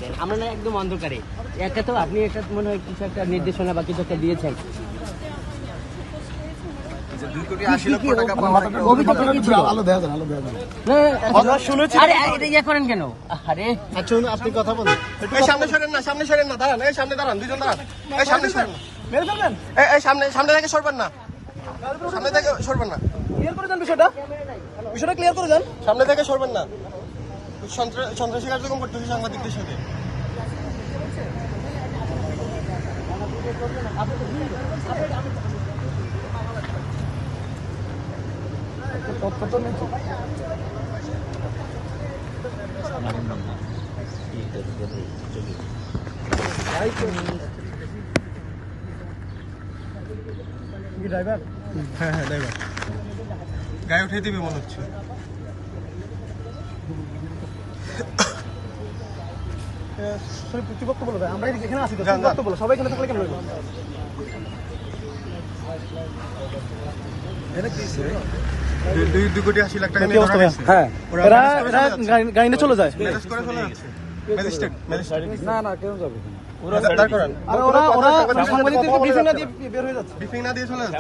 দেন, আমরা না একদম অন্ধকারে। একটা তো আপনি একটা মনে হয় কিছু একটা নির্দেশনা বা কিছু একটা দিয়েছেন। 2 কোটি 80 লক্ষ টাকা অভিযোগটা কি ছিল? আলো দেখা যান, আলো দেখা যান। না, শুনেছি। আরে এটা ইয়ে করেন কেন? আরে আচ্ছা আপনি কথা বলেন। এই সামনে সরেন না, দাঁড়ান, এই সামনে দাঁড়ান, দুইজন দাঁড়ান, এই সামনে সরেন না, মেরে ফেলবেন, এই সামনে থেকে সরবেন না, সামনে থেকে সরবেন না, ক্লিয়ার করে দেন বিষয়টা ক্লিয়ার করে দেন। সামনে থেকে সরবেন না। সন্ত্রাসী কার্যক্রম করতেছে সাংবাদিকদের সাথে। ড্রাইভার, হ্যাঁ ড্রাইভার গায়ে উঠে দিবে মনে হচ্ছে। প্রতিপক্ষ বলো, আমরা এখানে আছি তো, প্রতিপক্ষ বলো, সবাই এখানে থাকলে কেন হইলো? দুই কোটি 80 লাখ টাকা নিয়ে ধরা হয়েছে। হ্যাঁ, ওরা এরা গাড়ি নিয়ে চলে যায়। ম্যানেজ করে চলে যাচ্ছে। ম্যাজিস্ট্রেট না কেউ যাবে না। দাঁড় করান। আর ওরা সাংবাদিকদেরকে ব্রিফিং না দিয়ে বের হয়ে যাচ্ছে। ব্রিফিং না দিয়ে চলে যাচ্ছে।